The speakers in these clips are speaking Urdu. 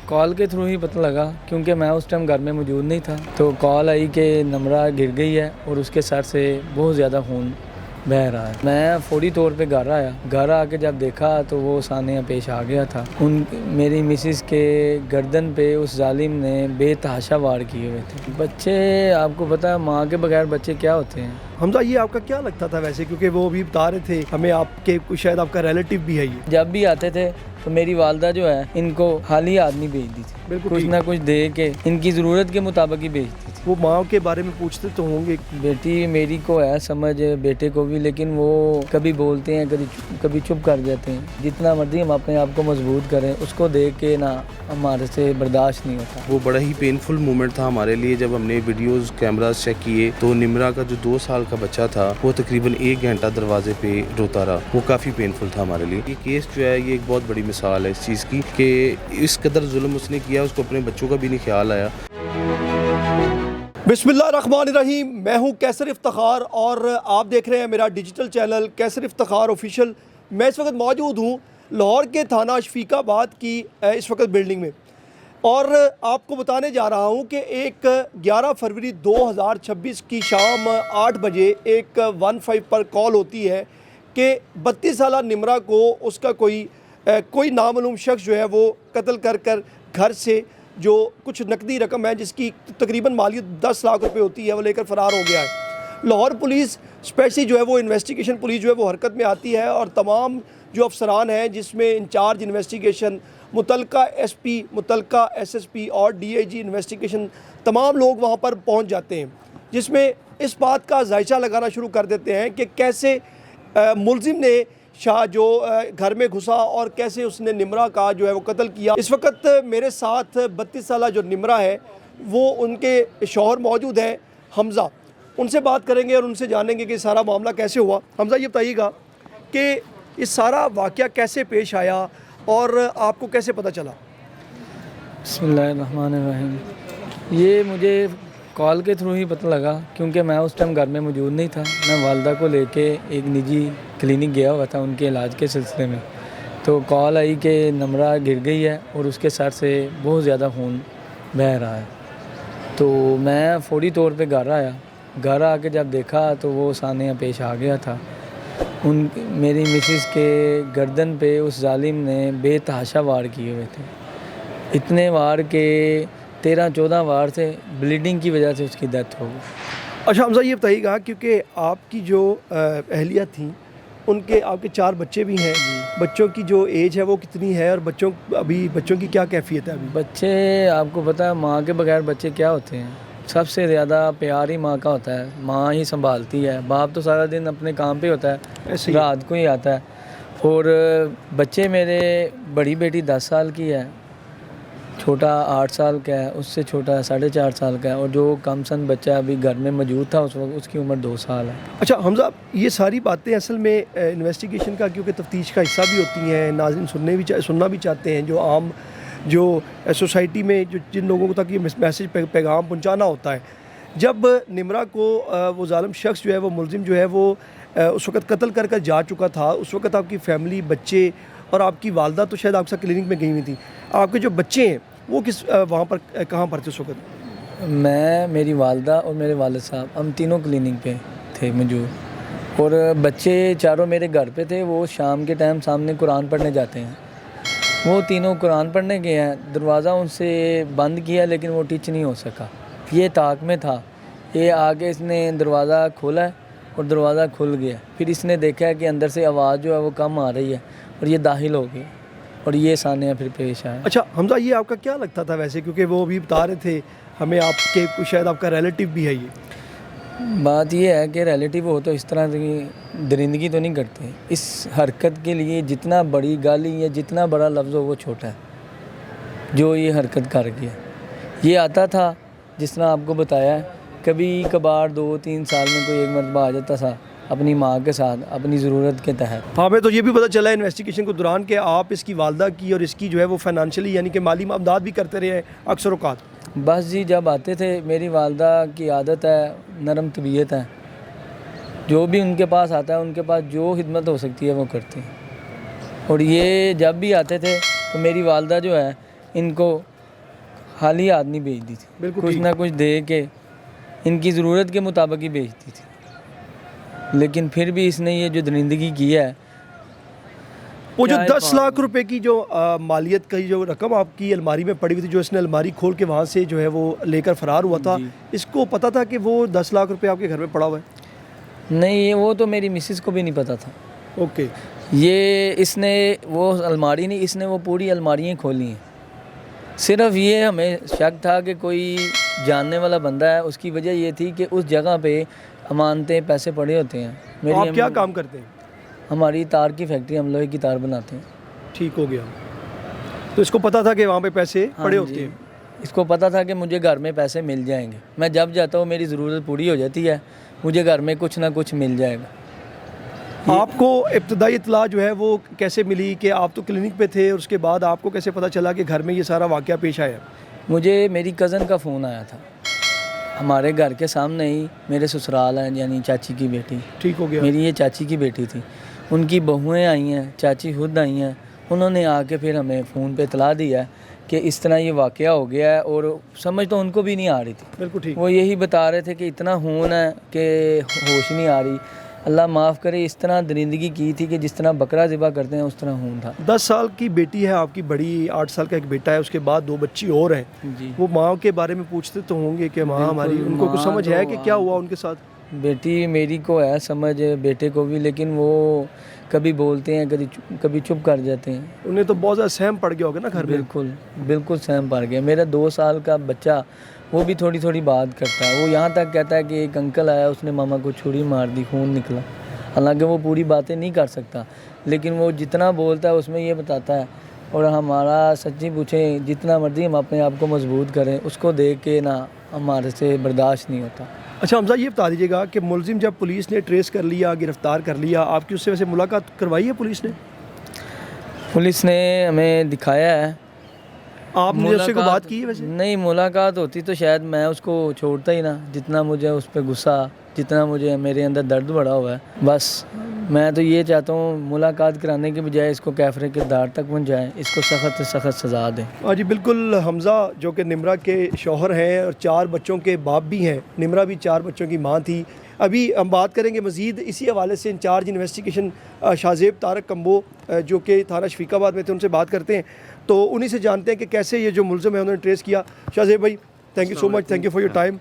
کال کے تھرو ہی پتہ لگا کیونکہ میں اس ٹائم گھر میں موجود نہیں تھا. تو کال آئی کہ نمرہ گر گئی ہے اور اس کے سر سے بہت زیادہ خون بہہ رہا ہے. میں فوری طور پہ گھر آیا. گھر آ کے جب دیکھا تو وہ سانحہ پیش آ گیا تھا. میری مسز کے گردن پہ اس ظالم نے بے تحاشا وار کیے ہوئے تھے. بچے آپ کو پتہ ہے ماں کے بغیر بچے کیا ہوتے ہیں. حمزہ یہ آپ کا کیا لگتا تھا ویسے، کیونکہ وہ بھی بتا رہے تھے ہمیں آپ کے شاید آپ کا ریلیٹیو بھی ہے یہ. جب بھی آتے تھے تو میری والدہ جو ہے ان کو خالی آدمی بھیجتی تھی. بالکل کچھ نہ کچھ دے کے ان کی ضرورت کے مطابق ہی بھیجتی تھی. وہ ماں کے بارے میں پوچھتے تو ہوں گے. بیٹی میری کو ہے سمجھ، بیٹے کو بھی، لیکن وہ کبھی بولتے ہیں کبھی چپ کر جاتے ہیں. جتنا مرضی ہم اپنے آپ کو مضبوط کریں اس کو دیکھ کے نا ہمارے سے برداشت نہیں ہوتا. وہ بڑا ہی پینفل مومنٹ تھا ہمارے لیے جب ہم نے ویڈیوز کیمراز چیک کیے تو نمرہ کا جو 2 سال کا بچہ تھا وہ تقریباً 1 گھنٹہ دروازے پہ روتا رہا. وہ کافی پینفل تھا ہمارے لیے. یہ کیس جو ہے یہ ایک بہت بڑی مثال ہے اس چیز کی کہ اس قدر ظلم اس نے کیا، اس کو اپنے بچوں کا بھی نہیں خیال آیا. بسم اللہ الرحمن الرحیم. میں ہوں کیسر افتخار اور آپ دیکھ رہے ہیں میرا ڈیجیٹل چینل کیسر افتخار آفیشیل. میں اس وقت موجود ہوں لاہور کے تھانہ شفیق آباد کی اس وقت بلڈنگ میں، اور آپ کو بتانے جا رہا ہوں کہ ایک 11 فروری 2026 کی شام 8 بجے ایک 15 پر کال ہوتی ہے کہ 32 سالہ نمرہ کو اس کا کوئی نامعلوم شخص جو ہے وہ قتل کر گھر سے جو کچھ نقدی رقم ہے جس کی تقریباً مالیت 10 لاکھ روپے ہوتی ہے وہ لے کر فرار ہو گیا ہے. لاہور پولیس اسپیشلی جو ہے وہ انویسٹیگیشن پولیس جو ہے وہ حرکت میں آتی ہے، اور تمام جو افسران ہیں جس میں انچارج انویسٹیگیشن، متعلقہ ایس پی، متعلقہ ایس ایس پی اور ڈی آئی جی انویسٹیگیشن، تمام لوگ وہاں پر پہنچ جاتے ہیں، جس میں اس بات کا ذائچہ لگانا شروع کر دیتے ہیں کہ کیسے ملزم نے جو گھر میں گھسا اور کیسے اس نے نمرہ کا جو ہے وہ قتل کیا. اس وقت میرے ساتھ 32 سالہ جو نمرہ ہے وہ ان کے شوہر موجود ہے حمزہ. ان سے بات کریں گے اور ان سے جانیں گے کہ سارا معاملہ کیسے ہوا. حمزہ یہ بتائیے گا کہ یہ سارا واقعہ کیسے پیش آیا اور آپ کو کیسے پتہ چلا؟ بسم اللہ الرحمن الرحیم. یہ مجھے کال کے تھرو ہی پتہ لگا کیونکہ میں اس ٹائم گھر میں موجود نہیں تھا. میں والدہ کو لے کے ایک نجی کلینک گیا ہوا تھا ان کے علاج کے سلسلے میں. تو کال آئی کہ نمرہ گر گئی ہے اور اس کے سر سے بہت زیادہ خون بہہ رہا ہے. تو میں فوری طور پہ گھر آیا. گھر آ کے جب دیکھا تو وہ سانحہ پیش آ گیا تھا. میری مسز کے گردن پہ اس ظالم نے بے تحاشا وار کیے ہوئے تھے. اتنے وار کے 13-14 وار سے بلیڈنگ کی وجہ سے اس کی ڈیتھ ہو گئی. اچھا حمزہ یہ بتائیے گا کیونکہ آپ کی جو اہلیہ تھیں ان کے آپ کے 4 بچے بھی ہیں، بچوں کی جو ایج ہے وہ کتنی ہے اور بچوں کی کیا کیفیت ہے ابھی؟ بچے آپ کو پتہ ہے ماں کے بغیر بچے کیا ہوتے ہیں. سب سے زیادہ پیار ہی ماں کا ہوتا ہے. ماں ہی سنبھالتی ہے. باپ تو سارا دن اپنے کام پہ ہوتا ہے، رات کو ہی آتا ہے. اور بچے میرے، بڑی بیٹی 10 سال کی ہے، چھوٹا 8 سال کا ہے، اس سے چھوٹا 4.5 سال کا ہے، اور جو کم سن بچہ ابھی گھر میں موجود تھا اس وقت اس کی عمر 2 سال ہے. اچھا حمزہ یہ ساری باتیں اصل میں انویسٹیگیشن کا کیونکہ تفتیش کا حصہ بھی ہوتی ہیں، ناظرین سننا بھی چاہتے ہیں، جو عام جو سوسائٹی میں جن لوگوں کو تک یہ میسیج پیغام پہنچانا ہوتا ہے. جب نمرہ کو وہ ظالم شخص جو ہے وہ ملزم جو ہے وہ اس وقت قتل کر جا چکا تھا، اس وقت آپ کی فیملی، بچے اور آپ کی والدہ تو شاید آپ کے ساتھ کلینک میں گئی ہوئی تھی، آپ کے جو بچے ہیں وہ وہاں پر کہاں پر تھے اس وقت؟ میں، میری والدہ اور میرے والد صاحب، ہم تینوں کلینک پہ تھے موجود. اور بچے چاروں میرے گھر پہ تھے. وہ شام کے ٹائم سامنے قرآن پڑھنے جاتے ہیں. وہ تینوں قرآن پڑھنے گئے ہیں. دروازہ ان سے بند کیا لیکن وہ ٹچ نہیں ہو سکا. یہ طاق میں تھا. یہ آگے اس نے دروازہ کھولا ہے اور دروازہ کھل گیا. پھر اس نے دیکھا کہ اندر سے آواز جو ہے وہ کم آ رہی ہے اور یہ داخل ہو گیا اور یہ سانحہ پھر پیش آیا. اچھا حمزہ یہ آپ کا کیا لگتا تھا ویسے، کیونکہ وہ بھی بتا رہے تھے ہمیں آپ کے شاید آپ کا ریلیٹیو بھی ہے یہ؟ بات یہ ہے کہ ریلیٹیو ہو تو اس طرح کی درندگی تو نہیں کرتے. اس حرکت کے لیے جتنا بڑی گالی یا جتنا بڑا لفظ ہو وہ چھوٹا ہے جو یہ حرکت کر گیا. یہ آتا تھا جس طرح آپ کو بتایا ہے، کبھی کبھار 2-3 سال میں کوئی ایک مرتبہ آ جاتا تھا اپنی ماں کے ساتھ اپنی ضرورت کے تحت. ہاں، ہمیں تو یہ بھی پتہ چلا ہے انویسٹیگیشن کے دوران کہ آپ اس کی والدہ کی اور اس کی جو ہے وہ فائنانشلی یعنی کہ مالی امداد بھی کرتے رہے ہیں اکثر اوقات. بس جی، جب آتے تھے، میری والدہ کی عادت ہے، نرم طبیعت ہے، جو بھی ان کے پاس آتا ہے ان کے پاس جو خدمت ہو سکتی ہے وہ کرتے ہیں. اور یہ جب بھی آتے تھے تو میری والدہ جو ہے ان کو خالی ہاتھ نہیں بھیج دی تھی, بالکل کچھ ٹھیک. نہ کچھ دے کے ان کی ضرورت کے مطابق ہی بھیجتی تھی. لیکن پھر بھی اس نے یہ جو درندگی کی ہے, وہ جو کیا ہی 10 لاکھ روپے کی جو مالیت کی جو رقم آپ کی الماری میں پڑی ہوئی تھی, جو اس نے الماری کھول کے وہاں سے جو ہے وہ لے کر فرار ہوا تھا, جی. اس کو پتہ تھا کہ وہ 10 لاکھ روپے آپ کے گھر میں پڑا ہوا ہے؟ نہیں, یہ وہ تو میری مسز کو بھی نہیں پتہ تھا. اوکے. یہ اس نے وہ الماری نہیں, اس نے وہ پوری الماریاں کھولی ہیں. صرف یہ ہمیں شک تھا کہ کوئی جاننے والا بندہ ہے. اس کی وجہ یہ تھی کہ اس جگہ پہ امانتیں پیسے پڑے ہوتے ہیں. آپ کیا کام کرتے ہیں؟ ہماری تار کی فیکٹری, ہم لوہے کی تار بناتے ہیں. ٹھیک ہو گیا. تو اس کو پتہ تھا کہ وہاں پہ پیسے پڑے ہاں ہوتے جی. ہیں. اس کو پتہ تھا کہ مجھے گھر میں پیسے مل جائیں گے. میں جب جاتا ہوں میری ضرورت پوری ہو جاتی ہے, مجھے گھر میں کچھ نہ کچھ مل جائے گا. آپ کو ابتدائی اطلاع جو ہے وہ کیسے ملی کہ آپ تو کلینک پہ تھے, اور اس کے بعد آپ کو کیسے پتہ چلا کہ گھر میں یہ سارا واقعہ پیش آیا؟ مجھے میری کزن کا فون آیا تھا. ہمارے گھر کے سامنے ہی میرے سسرال ہیں, یعنی چاچی کی بیٹی. ٹھیک ہو گیا. میری یہ چاچی کی بیٹی تھی, ان کی بہویں آئی ہیں, چاچی خود آئی ہیں. انہوں نے آ کے پھر ہمیں فون پہ اطلاع دیا کہ اس طرح یہ واقعہ ہو گیا ہے. اور سمجھ تو ان کو بھی نہیں آ رہی تھی. بالکل ٹھیک. وہ یہی بتا رہے تھے کہ اتنا خون ہے کہ ہوش نہیں آ رہی. اللہ معاف کرے, اس طرح درندگی کی تھی کہ جس طرح بکرا ذبح کرتے ہیں اس طرح خون تھا. 10 سال کی بیٹی ہے آپ کی, بڑی 8 سال کا ایک بیٹا ہے, اس کے بعد 2 بچی اور ہیں. جی. وہ ماں کے بارے میں پوچھتے تو ہوں گے کہ ماں ہماری, ان کو کچھ سمجھ ہے کہ کیا ہوا ان کے ساتھ؟ بیٹی میری کو ہے سمجھ, بیٹے کو بھی, لیکن وہ کبھی بولتے ہیں, کبھی چپ کر جاتے ہیں. انہیں تو بہت زیادہ سہم پڑ گیا ہوگا نا گھر میں. بالکل بالکل سہم پڑ گیا. میرا 2 سال کا بچہ وہ بھی تھوڑی تھوڑی بات کرتا ہے. وہ یہاں تک کہتا ہے کہ ایک انکل آیا, اس نے ماما کو چھری مار دی, خون نکلا. حالانکہ وہ پوری باتیں نہیں کر سکتا, لیکن وہ جتنا بولتا ہے اس میں یہ بتاتا ہے. اور ہمارا سچی پوچھیں, جتنا مرضی ہم اپنے آپ کو مضبوط کریں, اس کو دیکھ کے نا ہمارے سے برداشت نہیں ہوتا. اچھا حمزہ, یہ بتا دیجیے گا کہ ملزم جب پولیس نے ٹریس کر لیا, گرفتار کر لیا, آپ کی اس سے ویسے ملاقات کروائی ہے پولیس نے؟ پولیس نے ہمیں دکھایا ہے. آپ نے اس سے کوئی بات کی ہے ویسے؟ نہیں, ملاقات ہوتی تو شاید میں اس کو چھوڑتا ہی نہ. جتنا مجھے اس پہ غصہ, جتنا مجھے میرے اندر درد بڑھا ہوا ہے, بس میں تو یہ چاہتا ہوں ملاقات کرانے کے بجائے اس کو کیفر کردار تک پہنچائیں, اس کو سخت سے سخت سزا دیں. ہاں جی بالکل. حمزہ جو کہ نمرہ کے شوہر ہیں اور 4 بچوں کے باپ بھی ہیں, نمرہ بھی 4 بچوں کی ماں تھی. ابھی ہم بات کریں گے مزید اسی حوالے سے انچارج انویسٹیگیشن شاہزیب طارق کمبو جو کہ تھانہ شفیق آباد میں تھے, ان سے بات کرتے ہیں. تو انہی سے جانتے ہیں کہ کیسے یہ جو ملزم ہے انہوں نے ٹریس کیا. شاہزیب بھائی, thank you so much, thank you for your time.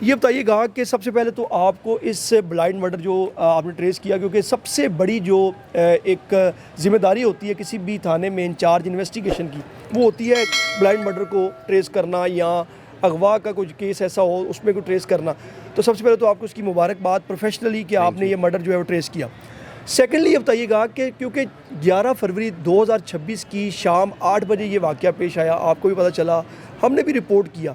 یہ بتائیے گا کہ سب سے پہلے تو آپ کو اس بلائنڈ مرڈر جو آپ نے ٹریس کیا, کیونکہ سب سے بڑی جو ایک ذمہ داری ہوتی ہے کسی بھی تھانے میں انچارج انویسٹیگیشن کی, وہ ہوتی ہے بلائنڈ مرڈر کو ٹریس کرنا, یا اغوا کا کچھ کیس ایسا ہو اس میں کو ٹریس کرنا. تو سب سے پہلے تو آپ کو اس کی مبارکباد پروفیشنلی کہ آپ نے یہ مرڈر جو ہے وہ ٹریس کیا. سیکنڈلی یہ بتائیے گا کہ کیونکہ 11 فروری 2026 کی شام 8 بجے یہ واقعہ پیش آیا, آپ کو بھی پتہ چلا, ہم نے بھی رپورٹ کیا,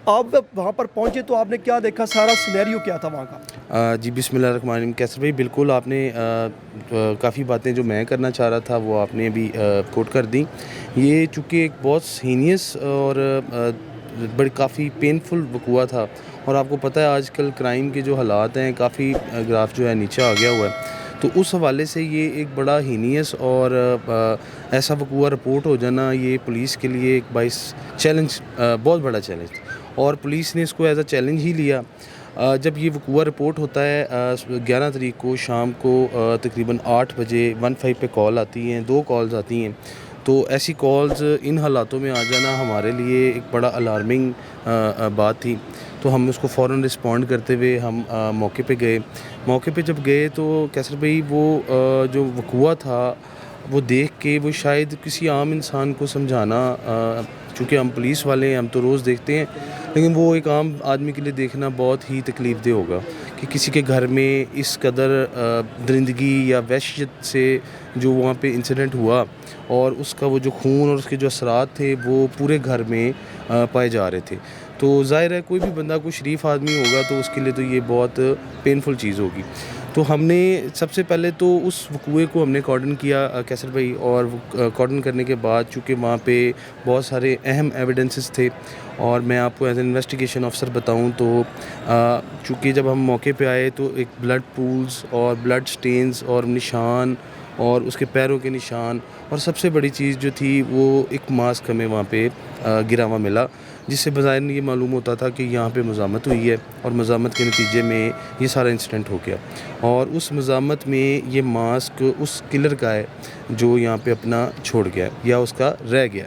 آپ وہاں پر پہنچے تو آپ نے کیا دیکھا, سارا سینیریو کیا تھا وہاں کا؟ جی بسم اللہ الرحمن الرحیم. کیسر بھائی بالکل آپ نے کافی باتیں جو میں کرنا چاہ رہا تھا وہ آپ نے بھی کوٹ کر دیں. یہ چونکہ ایک بہت ہینیس اور بڑی کافی پینفل وقوع تھا, اور آپ کو پتہ ہے آج کل کرائم کے جو حالات ہیں کافی گراف جو ہے نیچے آ گیا ہوا ہے. تو اس حوالے سے یہ ایک بڑا ہینیس اور ایسا وقوع رپورٹ ہو جانا یہ پولیس کے لیے ایک باعث چیلنج, بہت بڑا چیلنج تھا, اور پولیس نے اس کو ایز اے چیلنج ہی لیا. جب یہ وقوع رپورٹ ہوتا ہے 11 تاریخ کو شام کو تقریباً 8 بجے 15 پہ کال آتی ہیں, 2 کالز آتی ہیں. تو ایسی کالز ان حالاتوں میں آ جانا ہمارے لیے ایک بڑا الارمنگ بات تھی. تو ہم اس کو فوراً رسپونڈ کرتے ہوئے ہم موقع پہ گئے. موقع پہ جب گئے تو کیسر بھائی وہ جو وقوع تھا وہ دیکھ کے وہ شاید کسی عام انسان کو سمجھانا, چونکہ ہم پولیس والے ہیں ہم تو روز دیکھتے ہیں, لیکن وہ ایک عام آدمی کے لیے دیکھنا بہت ہی تکلیف دہ ہوگا کہ کسی کے گھر میں اس قدر درندگی یا وحشت سے جو وہاں پہ انسیڈنٹ ہوا, اور اس کا وہ جو خون اور اس کے جو اثرات تھے وہ پورے گھر میں پائے جا رہے تھے. تو ظاہر ہے کوئی بھی بندہ کوئی شریف آدمی ہوگا تو اس کے لیے تو یہ بہت پینفل چیز ہوگی. تو ہم نے سب سے پہلے تو اس وقوع کو ہم نے کارڈن کیا کیسر بھائی, اور کارڈن کرنے کے بعد چونکہ وہاں پہ بہت سارے اہم ایویڈنسز تھے, اور میں آپ کو ایز این انویسٹیگیشن آفیسر بتاؤں تو چونکہ جب ہم موقع پہ آئے تو ایک بلڈ پولز اور بلڈ سٹینز اور نشان اور اس کے پیروں کے نشان، اور سب سے بڑی چیز جو تھی وہ ایک ماسک ہمیں وہاں پہ گرا ہوا ملا، جس سے بظاہر یہ معلوم ہوتا تھا کہ یہاں پہ مزاحمت ہوئی ہے، اور مزاحمت کے نتیجے میں یہ سارا انسیڈنٹ ہو گیا۔ اور اس مزاحمت میں یہ ماسک اس کلر کا ہے جو یہاں پہ اپنا چھوڑ گیا ہے یا اس کا رہ گیا۔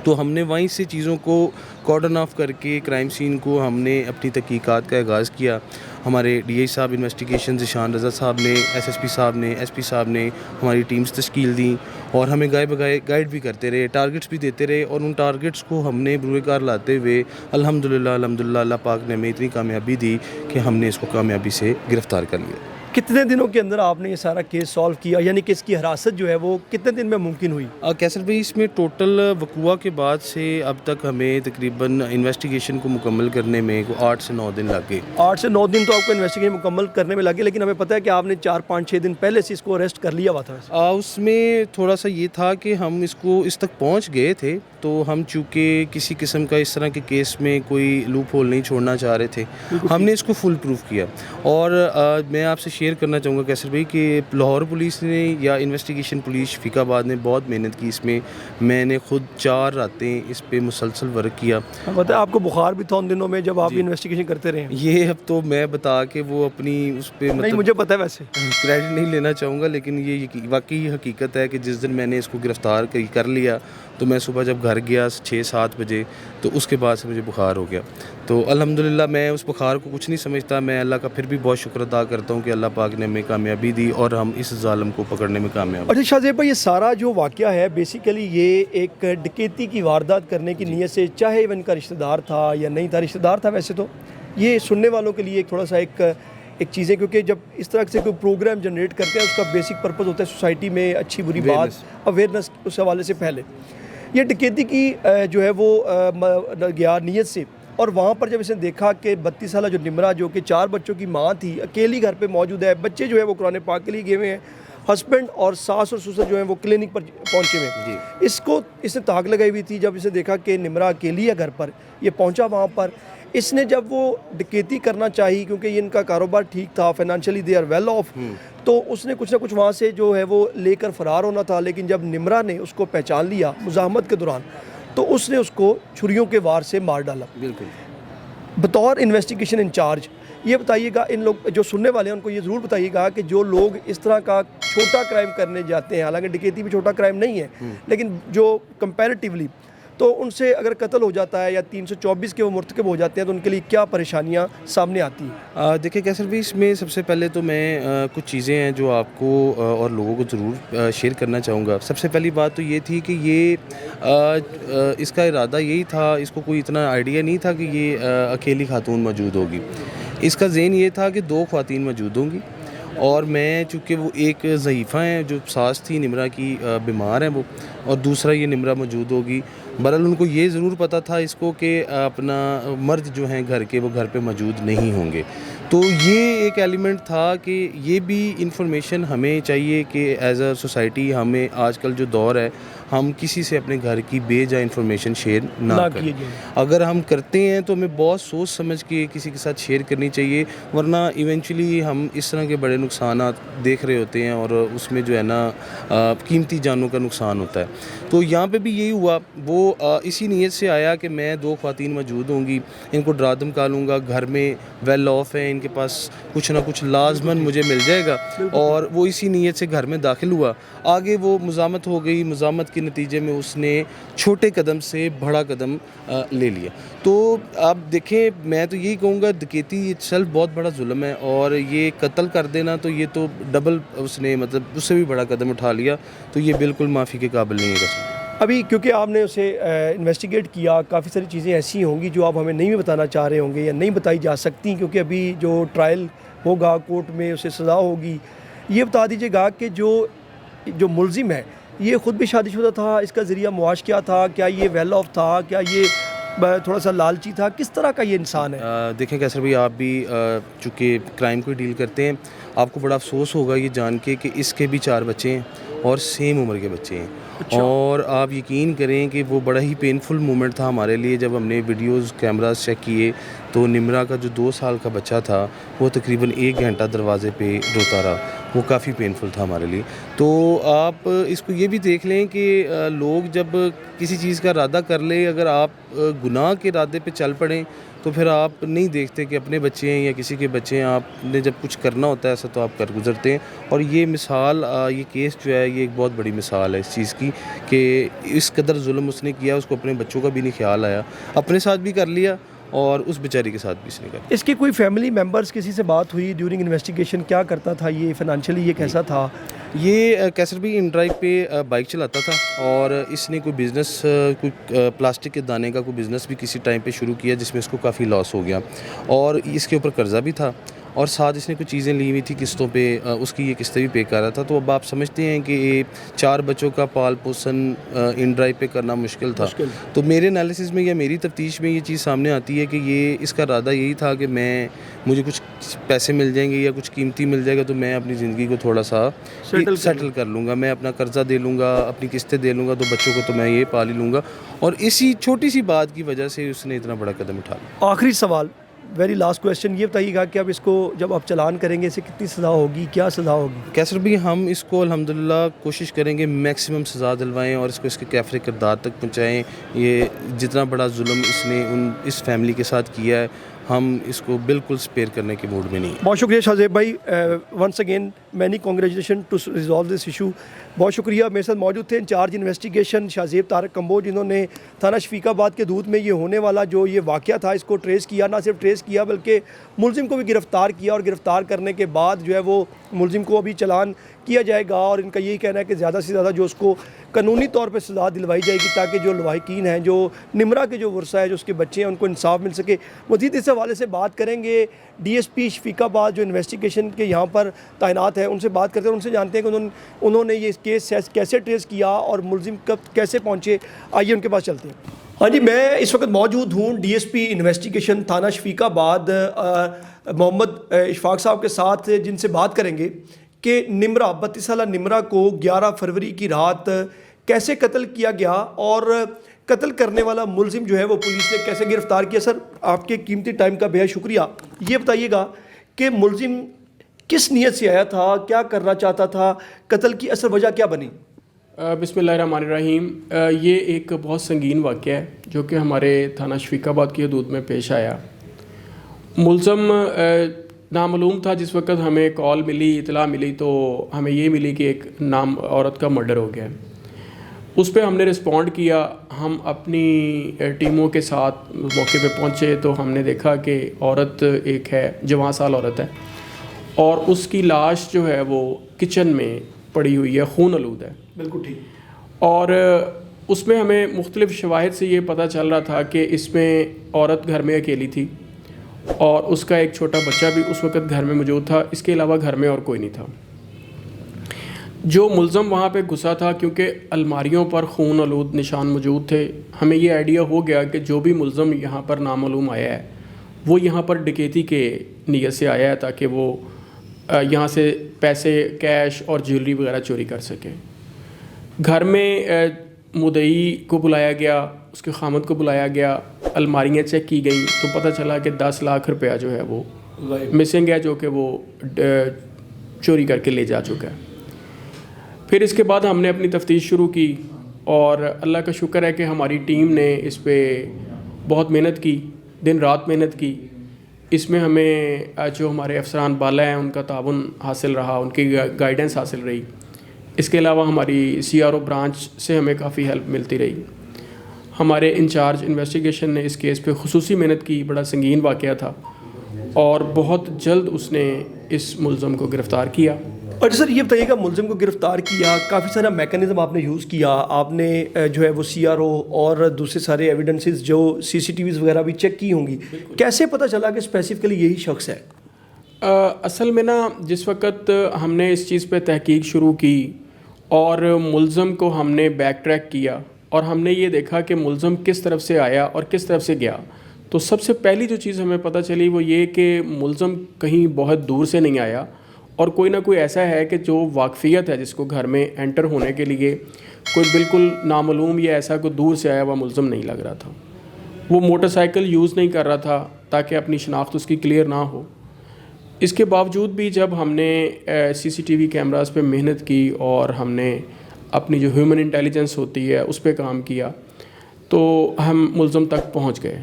تو ہم نے وہیں سے چیزوں کو کارڈن آف کر کے کرائم سین کو ہم نے اپنی تحقیقات کا آغاز کیا۔ ہمارے ڈی آئی صاحب انویسٹیگیشن ذیشان رضا صاحب نے، ایس ایس پی صاحب نے، ایس پی صاحب نے ہماری ٹیمز تشکیل دیں، اور ہمیں گائے بگائے گائیڈ بھی کرتے رہے، ٹارگٹس بھی دیتے رہے، اور ان ٹارگٹس کو ہم نے بروئے کار لاتے ہوئے الحمدللہ اللہ پاک نے ہمیں اتنی کامیابی دی کہ ہم نے اس کو کامیابی سے گرفتار کر لیا۔ کتنے دنوں کے اندر آپ نے یہ سارا کیس سالو کیا، یعنی کہ اس کی حراست جو ہے وہ کتنے دن میں ممکن ہوئی؟ کیسر بھائی، اس میں ٹوٹل وقوع کے بعد سے اب تک ہمیں تقریباً انویسٹیگیشن کو مکمل کرنے میں 8 سے 9 دن لگ گئے۔ 8 سے 9 دن تو آپ کو انویسٹیگیشن مکمل کرنے میں لگے، لیکن ہمیں پتہ ہے کہ آپ نے 4-5-6 دن پہلے سے اس کو اریسٹ کر لیا ہوا تھا۔ اس میں تھوڑا سا یہ تھا کہ ہم اس تک پہنچ گئے تھے، تو ہم چونکہ کسی قسم کا اس طرح کے کیس میں کوئی لوپ ہول نہیں چھوڑنا چاہ رہے تھے، ہم نے اس کو فل پروف کیا۔ اور میں آپ سے شیئر کرنا چاہوں گا کیسر بھائی کہ لاہور پولیس نے یا انویسٹیگیشن پولیس شفیق آباد نے بہت محنت کی اس میں نے خود 4 راتیں اس پہ مسلسل ورک کیا۔ پتہ ہے آپ کو بخار بھی تھا ان دنوں میں جب آپ انویسٹیگیشن کرتے رہے؟ یہ اب تو میں بتا کے وہ اپنی اس پہ نہیں، مجھے پتہ ہے، ویسے کریڈٹ نہیں لینا چاہوں گا، لیکن یہ واقعی حقیقت ہے کہ جس دن میں نے اس کو گرفتار کر لیا تو میں صبح جب گھر گیا 6-7 بجے، تو اس کے بعد سے مجھے بخار ہو گیا۔ تو الحمدللہ میں اس بخار کو کچھ نہیں سمجھتا، میں اللہ کا پھر بھی بہت شکر ادا کرتا ہوں کہ اللہ پاک نے ہمیں کامیابی دی اور ہم اس ظالم کو پکڑنے میں کامیاب۔ اچھا شاہ زیب بھائی، یہ سارا جو واقعہ ہے بیسیکلی یہ ایک ڈکیتی کی واردات کرنے کی نیت سے، چاہے ان کا رشتہ دار تھا یا نہیں تھا، رشتہ دار تھا ویسے تو یہ سننے والوں کے لیے ایک تھوڑا سا ایک چیز ہے، کیونکہ جب اس طرح سے کوئی پروگرام جنریٹ کرتے ہیں اس کا بیسک پرپز ہوتا ہے سوسائٹی میں اچھی بری بات، اویئرنیس اس حوالے سے پہلے یہ ڈکیتی کی جو ہے وہ گیا نیت سے، اور وہاں پر جب اس نے دیکھا کہ 32 سالہ جو نمرہ، جو کہ 4 بچوں کی ماں تھی، اکیلی گھر پہ موجود ہے، بچے جو ہے وہ قرآن پاک کے لیے گئے ہوئے ہیں، ہسبینڈ اور ساس اور سسر جو ہیں وہ کلینک پر پہنچے ہوئے ہیں، اس نے تاک لگائی ہوئی تھی۔ جب اس نے دیکھا کہ نمرہ اکیلی ہے گھر پر، یہ پہنچا وہاں پر، اس نے جب وہ ڈکیتی کرنا چاہی، کیونکہ یہ ان کا کاروبار ٹھیک تھا، financially they are well off, تو اس نے کچھ نہ کچھ وہاں سے جو ہے وہ لے کر فرار ہونا تھا، لیکن جب نمرہ نے اس کو پہچان لیا مزاحمت کے دوران، تو اس نے اس کو چھریوں کے وار سے مار ڈالا۔ بالکل۔ بطور انویسٹیگیشن انچارج یہ بتائیے گا، ان لوگ جو سننے والے ہیں ان کو یہ ضرور بتائیے گا کہ جو لوگ اس طرح کا چھوٹا کرائم کرنے جاتے ہیں، حالانکہ ڈکیتی بھی چھوٹا کرائم نہیں ہے، لیکن جو کمپیریٹیولی تو ان سے اگر قتل ہو جاتا ہے یا 324 کے وہ مرتکب ہو جاتے ہیں، تو ان کے لیے کیا پریشانیاں سامنے آتی ہیں؟ دیکھیں کیسر بھی، اس میں سب سے پہلے تو میں کچھ چیزیں ہیں جو آپ کو اور لوگوں کو ضرور شیئر کرنا چاہوں گا۔ سب سے پہلی بات تو یہ تھی کہ یہ اس کا ارادہ یہی تھا، اس کو کوئی اتنا آئیڈیا نہیں تھا کہ یہ اکیلی خاتون موجود ہوگی۔ اس کا ذہن یہ تھا کہ 2 خواتین موجود ہوں گی، اور میں چونکہ وہ ایک ضعیفہ ہیں جو ساس تھی نمرہ کی، بیمار ہیں وہ، اور دوسرا یہ نمرہ موجود ہوگی۔ بہرحال ان کو یہ ضرور پتہ تھا اس کو کہ اپنا مرد جو ہیں گھر کے وہ گھر پہ موجود نہیں ہوں گے، تو یہ ایک ایلیمنٹ تھا کہ یہ بھی انفارمیشن ہمیں چاہیے کہ ایز اے سوسائٹی ہمیں آج کل جو دور ہے ہم کسی سے اپنے گھر کی بے جا انفارمیشن شیئر نہ کریں۔ اگر ہم کرتے ہیں تو ہمیں بہت سوچ سمجھ کے کسی کے ساتھ شیئر کرنی چاہیے، ورنہ ایونچولی ہم اس طرح کے بڑے نقصانات دیکھ رہے ہوتے ہیں، اور اس میں جو ہے نا قیمتی جانوں کا نقصان ہوتا ہے۔ تو یہاں پہ بھی یہی ہوا، وہ اسی نیت سے آیا کہ میں 2 خواتین موجود ہوں گی، ان کو ڈرا دھمکا لوں گا، گھر میں ویل آف ہے، ان کے پاس کچھ نہ کچھ لازماً مجھے مل جائے گا، اور وہ اسی نیت سے گھر میں داخل ہوا۔ آگے وہ مزاحمت ہو گئی، مزاحمت کے نتیجے میں اس نے چھوٹے قدم سے بڑا قدم لے لیا۔ تو آپ دیکھیں، میں تو یہی کہوں گا ڈکیتی سیلف بہت بڑا ظلم ہے، اور یہ قتل کر دینا تو یہ تو ڈبل اس نے مطلب اس سے بھی بڑا قدم اٹھا لیا، تو یہ بالکل معافی کے قابل نہیں ہے۔ ابھی کیونکہ آپ نے اسے انویسٹیگیٹ کیا، کافی ساری چیزیں ایسی ہوں گی جو آپ ہمیں نہیں بھی بتانا چاہ رہے ہوں گے یا نہیں بتائی جا سکتی، کیونکہ ابھی جو ٹرائل ہوگا کورٹ میں اسے سزا ہوگی۔ یہ بتا دیجیے گا کہ جو ملزم ہے یہ خود بھی شادی شدہ تھا، اس کا ذریعہ معاش کیا تھا، کیا یہ ویل آف تھا، کیا یہ تھوڑا سا لالچی تھا، کس طرح کا یہ انسان ہے؟ دیکھیں کیسر بھائی، آپ بھی چونکہ کرائم کو ڈیل کرتے ہیں، آپ کو بڑا افسوس ہوگا یہ جان کے کہ اس کے بھی 4 بچے ہیں اور سیم عمر کے بچے ہیں۔ اور آپ یقین کریں کہ وہ بڑا ہی پینفل مومنٹ تھا ہمارے لیے جب ہم نے ویڈیوز کیمراز چیک کیے، تو نمرا کا جو 2 سال کا بچہ تھا وہ تقریباً 1 گھنٹہ دروازے پہ روتا رہا. وہ کافی پینفل تھا ہمارے لیے. تو آپ اس کو یہ بھی دیکھ لیں کہ لوگ جب کسی چیز کا ارادہ کر لیں, اگر آپ گناہ کے ارادے پہ چل پڑیں تو پھر آپ نہیں دیکھتے کہ اپنے بچے ہیں یا کسی کے بچے ہیں. آپ نے جب کچھ کرنا ہوتا ہے ایسا تو آپ کر گزرتے ہیں. اور یہ مثال, یہ کیس جو ہے یہ ایک بہت بڑی مثال ہے اس چیز کی کہ اس قدر ظلم اس نے کیا, اس کو اپنے بچوں کا بھی نہیں خیال آیا, اپنے ساتھ بھی کر لیا اور اس بیچاری کے ساتھ بھی اس نے کر. اس کی کوئی فیملی ممبرس کسی سے بات ہوئی ڈیورنگ انویسٹیگیشن؟ کیا کرتا تھا یہ فائنانشلی, یہ کیسا تھا؟ یہ کیسر بھی ان ڈرائیو پہ بائک چلاتا تھا اور اس نے کوئی بزنس, کوئی پلاسٹک کے دانے کا کوئی بزنس بھی کسی ٹائم پہ شروع کیا جس میں اس کو کافی لاس ہو گیا, اور اس کے اوپر قرضہ بھی تھا, اور ساتھ اس نے کچھ چیزیں لی ہوئی تھی قسطوں پہ, اس کی یہ قسطیں بھی پے کر رہا تھا. تو اب آپ سمجھتے ہیں کہ 4 بچوں کا پال پوسن ان ڈرائیو پہ کرنا مشکل تھا. تو میرے انالیسس میں یا میری تفتیش میں یہ چیز سامنے آتی ہے کہ یہ اس کا ارادہ یہی تھا کہ مجھے کچھ پیسے مل جائیں گے یا کچھ قیمتی مل جائے گا تو میں اپنی زندگی کو تھوڑا سا سیٹل کر لوں گا, میں اپنا قرضہ دے لوں گا, اپنی قسطیں دے لوں گا, تو بچوں کو تو میں یہ پال ہی لوں گا. اور اسی چھوٹی سی بات کی وجہ سے اس نے اتنا بڑا قدم اٹھا لیا. آخری سوال, ویری لاسٹ کویشچن, یہ بتائیے گا کہ اب اس کو جب آپ چلان کریں گے اسے کتنی سزا ہوگی, کیا سزا ہوگی؟ کیسر بھی ہم اس کو الحمدللہ کوشش کریں گے میکسیمم سزا دلوائیں اور اس کو اس کے کیفر کردار تک پہنچائیں. یہ جتنا بڑا ظلم اس نے اس فیملی کے ساتھ کیا ہے, ہم اس کو بالکل سپیئر کرنے کے موڈ میں نہیں ہیں. بہت شکریہ شاہ زیب بھائی, once again many congratulation to resolve this issue. بہت شکریہ. میرے ساتھ موجود تھے انچارج انویسٹیگیشن شاہ زیب طارق کمبوج, جنہوں نے تھانہ شفیق آباد کے دودھ میں یہ ہونے والا جو یہ واقعہ تھا اس کو ٹریس کیا, نہ صرف ٹریس کیا بلکہ ملزم کو بھی گرفتار کیا, اور گرفتار کرنے کے بعد جو ہے وہ ملزم کو ابھی چلان کیا جائے گا, اور ان کا یہی کہنا ہے کہ زیادہ سے زیادہ جو اس کو قانونی طور پہ سزا دلوائی جائے گی تاکہ جو لواحقین ہیں, جو نمرا کے جو ورثہ ہے, جو اس کے بچے ہیں, ان کو انصاف مل سکے. مزید اس حوالے سے بات کریں گے ڈی ایس پی شفیق آباد جو انویسٹیگیشن کے یہاں پر تعینات ہیں, ان سے بات کرتے ہیں, ان سے جانتے ہیں کہ انہوں نے یہ کیس کیسے ٹریس کیا اور ملزم کب کیسے پہنچے. آئیے ان کے پاس چلتے ہیں. ہاں جی, میں اس وقت موجود ہوں ڈی ایس پی انویسٹیگیشن تھانہ شفیق آباد محمد اشفاق صاحب کے ساتھ, جن سے بات کریں گے کہ نمرا 32 سالہ نمرا کو 11 فروری کی رات کیسے قتل کیا گیا اور قتل کرنے والا ملزم جو ہے وہ پولیس نے کیسے گرفتار کیا. سر, آپ کے قیمتی ٹائم کا بے حد شکریہ. یہ بتائیے گا کہ ملزم کس نیت سے آیا تھا, کیا کرنا چاہتا تھا, قتل کی اصل وجہ کیا بنی؟ بسم اللہ الرحمن الرحیم. یہ ایک بہت سنگین واقعہ ہے جو کہ ہمارے تھانہ شفیق آباد کی حدود میں پیش آیا. ملزم نامعلوم تھا. جس وقت ہمیں کال ملی, اطلاع ملی, تو ہمیں یہ ملی کہ ایک عورت کا مرڈر ہو گیا. اس پہ ہم نے رسپونڈ کیا. ہم اپنی ٹیموں کے ساتھ موقع پہ پہنچے تو ہم نے دیکھا کہ عورت ایک ہے, جوان سال عورت ہے, اور اس کی لاش جو ہے وہ کچن میں پڑی ہوئی ہے, خون آلود ہے. بالکل ٹھیک. اور اس میں ہمیں مختلف شواہد سے یہ پتہ چل رہا تھا کہ اس میں عورت گھر میں اکیلی تھی اور اس کا ایک چھوٹا بچہ بھی اس وقت گھر میں موجود تھا. اس کے علاوہ گھر میں اور کوئی نہیں تھا. جو ملزم وہاں پہ گھسا تھا, کیونکہ الماریوں پر خون آلود نشان موجود تھے, ہمیں یہ آئیڈیا ہو گیا کہ جو بھی ملزم یہاں پر نامعلوم آیا ہے وہ یہاں پر ڈکیتی کے نیت سے آیا ہے تاکہ وہ یہاں سے پیسے, کیش اور جیولری وغیرہ چوری کر سکے. گھر میں مدعی کو بلایا گیا, اس کے خامد کو بلایا گیا, الماریاں چیک کی گئیں تو پتہ چلا کہ 10 لاکھ روپیہ جو ہے وہ مسنگ ہے, جو کہ وہ چوری کر کے لے جا چکا ہے. پھر اس کے بعد ہم نے اپنی تفتیش شروع کی اور اللہ کا شکر ہے کہ ہماری ٹیم نے اس پہ بہت محنت کی, دن رات محنت کی. اس میں ہمیں جو ہمارے افسران بالا ہیں ان کا تعاون حاصل رہا, ان کی گائیڈنس حاصل رہی. اس کے علاوہ ہماری سی آر او برانچ سے ہمیں کافی ہیلپ ملتی رہی. ہمارے انچارج انویسٹیگیشن نے اس کیس پہ خصوصی محنت کی. بڑا سنگین واقعہ تھا اور بہت جلد اس نے اس ملزم کو گرفتار کیا. اور سر یہ بتائیے گا, ملزم کو گرفتار کیا, کافی سارا میکانزم آپ نے یوز کیا, آپ نے جو ہے وہ سی آر او اور دوسرے سارے ایویڈنسز جو سی سی ٹی ویز وغیرہ بھی چیک کی ہوں گی, کیسے پتہ چلا کہ اسپیسیفکلی یہی شخص ہے؟ اصل میں نا, جس وقت ہم نے اس چیز پہ تحقیق شروع کی اور ملزم کو ہم نے بیک ٹریک کیا اور ہم نے یہ دیکھا کہ ملزم کس طرف سے آیا اور کس طرف سے گیا, تو سب سے پہلی جو چیز ہمیں پتہ چلی وہ یہ کہ ملزم کہیں بہت دور سے نہیں آیا اور کوئی نہ کوئی ایسا ہے کہ جو واقفیت ہے جس کو گھر میں انٹر ہونے کے لیے کوئی بالکل نامعلوم یا ایسا کوئی دور سے آیا ہوا ملزم نہیں لگ رہا تھا. وہ موٹر سائیکل یوز نہیں کر رہا تھا تاکہ اپنی شناخت اس کی کلیئر نہ ہو. اس کے باوجود بھی جب ہم نے سی سی ٹی وی کیمراز پہ محنت کی اور ہم نے اپنی جو ہیومن انٹیلیجنس ہوتی ہے اس پہ کام کیا تو ہم ملزم تک پہنچ گئے.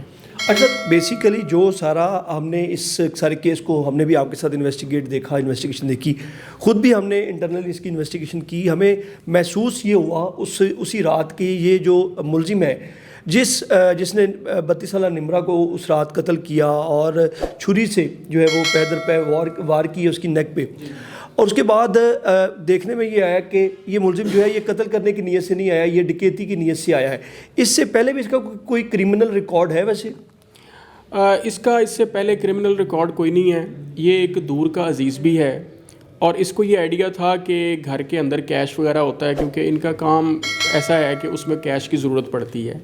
اچھا بیسیکلی جو سارا ہم نے اس سارے کیس کو ہم نے بھی آپ کے ساتھ انویسٹیگیشن دیکھی, خود بھی ہم نے انٹرنلی اس کی انویسٹیگیشن کی. ہمیں محسوس یہ ہوا اسی رات کی یہ جو ملزم ہے جس نے 32 سالہ نمرہ کو اس رات قتل کیا اور چھری سے جو ہے وہ پیدر پہ وار کی ہے اس کی نیک پہ, اور اس کے بعد دیکھنے میں یہ آیا کہ یہ ملزم جو ہے یہ قتل کرنے کی نیت سے نہیں آیا, یہ ڈکیتی کی نیت سے آیا ہے. اس سے پہلے بھی اس کا کوئی کرمنل ریکارڈ ہے ویسے؟ اس سے پہلے کرمنل ریکارڈ کوئی نہیں ہے. یہ ایک دور کا عزیز بھی ہے اور اس کو یہ آئیڈیا تھا کہ گھر کے اندر کیش وغیرہ ہوتا ہے, کیونکہ ان کا کام ایسا ہے کہ اس میں کیش کی ضرورت پڑتی ہے,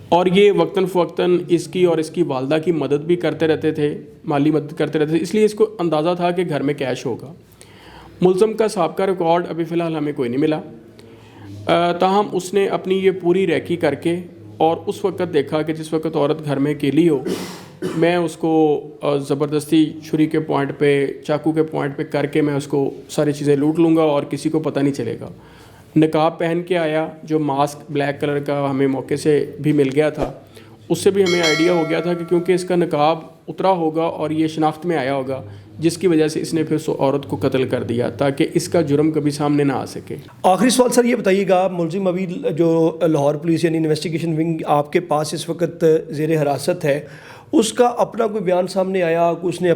اور یہ وقتاً فوقتاً اس کی اور اس کی والدہ کی مدد بھی کرتے رہتے تھے, مالی مدد کرتے رہتے تھے, اس لیے اس کو اندازہ تھا کہ گھر میں کیش ہوگا. ملزم کا سابقہ ریکارڈ ابھی فی الحال ہمیں کوئی نہیں ملا, تاہم اس نے اپنی یہ پوری ریکی کر کے اور اس وقت دیکھا کہ جس وقت عورت گھر میں اکیلی ہو, میں اس کو زبردستی چھری کے پوائنٹ پہ, چاقو کے پوائنٹ پہ کر کے میں اس کو ساری چیزیں لوٹ لوں گا اور کسی کو پتہ نہیں چلے گا. نقاب پہن کے آیا, جو ماسک بلیک کلر کا ہمیں موقع سے بھی مل گیا تھا, اس سے بھی ہمیں آئیڈیا ہو گیا تھا کہ کیونکہ اس کا نقاب اترا ہوگا اور یہ شناخت میں آیا ہوگا, جس کی وجہ سے اس نے پھر عورت کو قتل کر دیا تاکہ اس کا جرم کبھی سامنے نہ آ سکے. آخری سوال سر یہ بتائیے گا, ملزم ابھی جو لاہور پولیس یعنی انویسٹیگیشن ونگ آپ کے پاس اس وقت زیر حراست ہے, اس کا اپنا کوئی بیان سامنے آیا, اس نے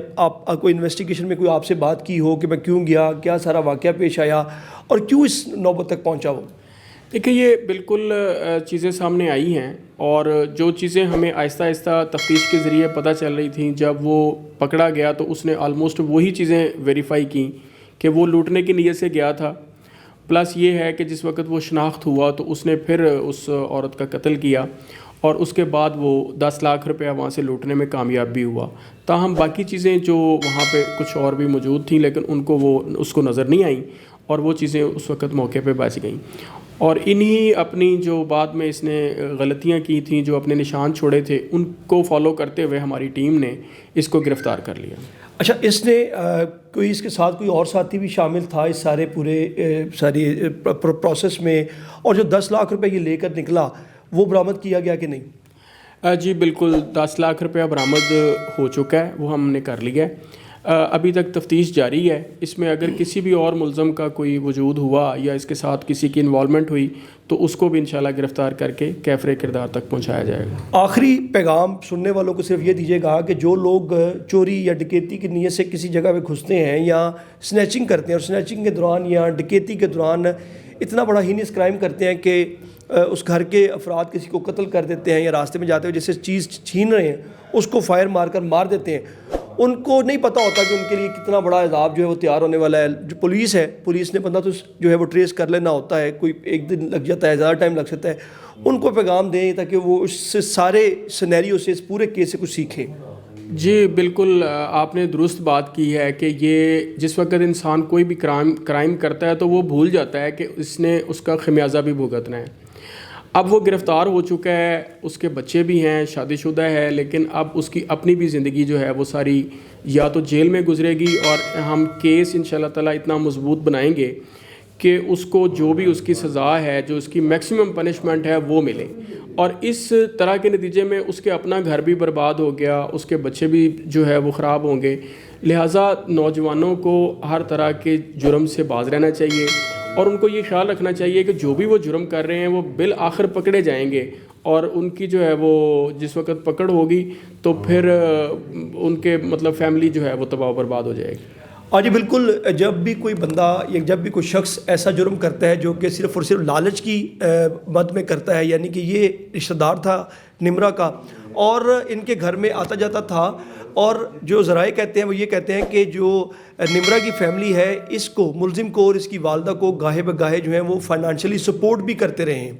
کوئی انویسٹیگیشن میں کوئی آپ سے بات کی ہو کہ میں کیوں گیا, کیا سارا واقعہ پیش آیا اور کیوں اس نوبت تک پہنچا وہ؟ دیکھیں یہ بالکل چیزیں سامنے آئی ہیں, اور جو چیزیں ہمیں آہستہ آہستہ تفتیش کے ذریعے پتہ چل رہی تھیں, جب وہ پکڑا گیا تو اس نے آلموسٹ وہی چیزیں ویریفائی کی کہ وہ لوٹنے کی نیت سے گیا تھا, پلس یہ ہے کہ جس وقت وہ شناخت ہوا تو اس نے پھر اس عورت کا قتل کیا, اور اس کے بعد وہ 10 لاکھ روپیہ وہاں سے لوٹنے میں کامیاب بھی ہوا. تاہم باقی چیزیں جو وہاں پہ کچھ اور بھی موجود تھیں لیکن ان کو اس کو نظر نہیں آئیں, اور وہ چیزیں اس وقت موقع پہ بچ گئیں. اور انہی اپنی جو بعد میں اس نے غلطیاں کی تھیں, جو اپنے نشان چھوڑے تھے, ان کو فالو کرتے ہوئے ہماری ٹیم نے اس کو گرفتار کر لیا. اچھا, اس نے کوئی اس کے ساتھ کوئی اور ساتھی بھی شامل تھا اس سارے ساری پروسیس میں, اور جو 10 لاکھ روپے یہ لے کر نکلا وہ برآمد کیا گیا کہ نہیں؟ جی بالکل, 10 لاکھ روپیہ برآمد ہو چکا ہے, وہ ہم نے کر لیا ہے. ابھی تک تفتیش جاری ہے. اس میں اگر کسی بھی اور ملزم کا کوئی وجود ہوا یا اس کے ساتھ کسی کی انوالومنٹ ہوئی تو اس کو بھی انشاءاللہ گرفتار کر کے کیفر کردار تک پہنچایا جائے گا. آخری پیغام سننے والوں کو صرف یہ دیجیے گا کہ جو لوگ چوری یا ڈکیتی کی نیت سے کسی جگہ پہ گھستے ہیں یا سنیچنگ کرتے ہیں, اور سنیچنگ کے دوران یا ڈکیتی کے دوران اتنا بڑا ہینس کرائم کرتے ہیں کہ اس گھر کے افراد کسی کو قتل کر دیتے ہیں, یا راستے میں جاتے ہوئے جیسے چیز چھین رہے ہیں اس کو فائر مار کر مار دیتے ہیں, ان کو نہیں پتہ ہوتا کہ ان کے لیے کتنا بڑا عذاب جو ہے وہ تیار ہونے والا ہے. جو پولیس نے بندہ تو جو ہے وہ ٹریس کر لینا ہوتا ہے, کوئی ایک دن لگ جاتا ہے, زیادہ ٹائم لگ سکتا ہے. ان کو پیغام دیں تاکہ وہ اس سے سارے سینیریو سے, اس پورے کیس سے کچھ سیکھیں. جی بالکل, آپ نے درست بات کی ہے کہ یہ جس وقت انسان کوئی بھی کرائم کرتا ہے تو وہ بھول جاتا ہے کہ اس نے اس کا خمیازہ بھی بھگتنا ہے. اب وہ گرفتار ہو چکا ہے, اس کے بچے بھی ہیں, شادی شدہ ہے, لیکن اب اس کی اپنی بھی زندگی جو ہے وہ ساری یا تو جیل میں گزرے گی, اور ہم کیس انشاءاللہ تعالیٰ اتنا مضبوط بنائیں گے کہ اس کو جو بھی اس کی سزا ہے, جو اس کی میکسیمم پنشمنٹ ہے وہ ملے. اور اس طرح کے نتیجے میں اس کے اپنا گھر بھی برباد ہو گیا, اس کے بچے بھی جو ہے وہ خراب ہوں گے. لہٰذا نوجوانوں کو ہر طرح کے جرم سے باز رہنا چاہیے, اور ان کو یہ خیال رکھنا چاہیے کہ جو بھی وہ جرم کر رہے ہیں وہ بالآخر پکڑے جائیں گے, اور ان کی جو ہے وہ جس وقت پکڑ ہوگی تو پھر ان کے مطلب فیملی جو ہے وہ تباہ و برباد ہو جائے گی. ہاں جی بالکل, جب بھی کوئی بندہ یا جب بھی کوئی شخص ایسا جرم کرتا ہے جو کہ صرف اور صرف لالچ کی مد میں کرتا ہے, یعنی کہ یہ رشتہ دار تھا نمرہ کا اور ان کے گھر میں آتا جاتا تھا, اور جو ذرائع کہتے ہیں وہ یہ کہتے ہیں کہ جو نمرہ کی فیملی ہے اس کو, ملزم کو اور اس کی والدہ کو گاہے بگاہے جو ہیں وہ فائنانشلی سپورٹ بھی کرتے رہے ہیں.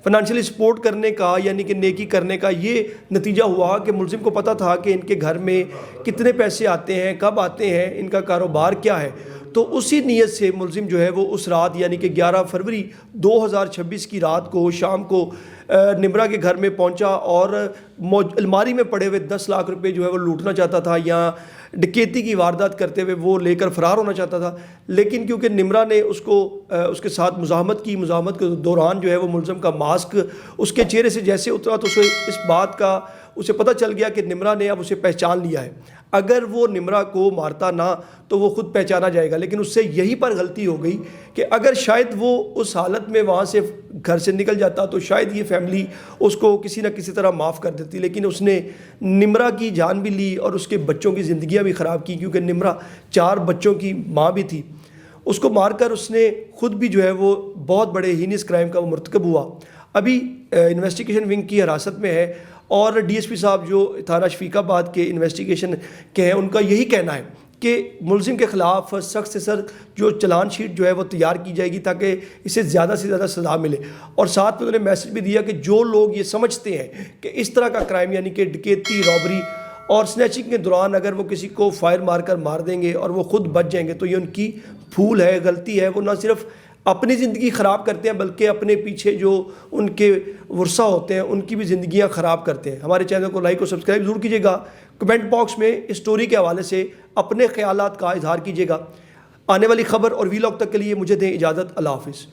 فائنانشلی سپورٹ کرنے کا یعنی کہ نیکی کرنے کا یہ نتیجہ ہوا کہ ملزم کو پتہ تھا کہ ان کے گھر میں کتنے پیسے آتے ہیں, کب آتے ہیں, ان کا کاروبار کیا ہے, تو اسی نیت سے ملزم جو ہے وہ اس رات یعنی کہ 11 فروری 2026 کی رات کو شام کو نمرا کے گھر میں پہنچا اور الماری میں پڑے ہوئے 10 لاکھ روپے جو ہے وہ لوٹنا چاہتا تھا یا ڈکیتی کی واردات کرتے ہوئے وہ لے کر فرار ہونا چاہتا تھا. لیکن کیونکہ نمرا نے اس کے ساتھ مزاحمت کے دوران جو ہے وہ ملزم کا ماسک اس کے چہرے سے جیسے اترا تو اس بات کا اسے پتہ چل گیا کہ نمرا نے اب اسے پہچان لیا ہے. اگر وہ نمرا کو مارتا نہ تو وہ خود پہچانا جائے گا, لیکن اس سے یہی پر غلطی ہو گئی کہ اگر شاید وہ اس حالت میں وہاں سے گھر سے نکل جاتا تو شاید یہ فیملی اس کو کسی نہ کسی طرح معاف کر دیتی. لیکن اس نے نمرا کی جان بھی لی اور اس کے بچوں کی زندگیاں بھی خراب کی, کیونکہ نمرا 4 بچوں کی ماں بھی تھی. اس کو مار کر اس نے خود بھی جو ہے وہ بہت بڑے ہینس کرائم کا وہ مرتکب ہوا. ابھی انویسٹیگیشن ونگ کی حراست میں ہے اور ڈی ایس پی صاحب جو تھانہ شفیق آباد کے انویسٹیگیشن کے ہیں ان کا یہی کہنا ہے کہ ملزم کے خلاف سخت سے سخت جو چلان شیٹ جو ہے وہ تیار کی جائے گی تاکہ اسے زیادہ سے زیادہ سزا ملے. اور ساتھ میں انہوں نے میسج بھی دیا کہ جو لوگ یہ سمجھتے ہیں کہ اس طرح کا کرائم یعنی کہ ڈکیتی, رابری اور سنیچنگ کے دوران اگر وہ کسی کو فائر مار کر مار دیں گے اور وہ خود بچ جائیں گے تو یہ ان کی بھول ہے, غلطی ہے. وہ نہ صرف اپنی زندگی خراب کرتے ہیں بلکہ اپنے پیچھے جو ان کے ورثہ ہوتے ہیں ان کی بھی زندگیاں خراب کرتے ہیں. ہمارے چینل کو لائک اور سبسکرائب ضرور کیجیے گا. کمنٹ باکس میں اس سٹوری کے حوالے سے اپنے خیالات کا اظہار کیجیے گا. آنے والی خبر اور ویلاگ تک کے لیے مجھے دیں اجازت. اللہ حافظ.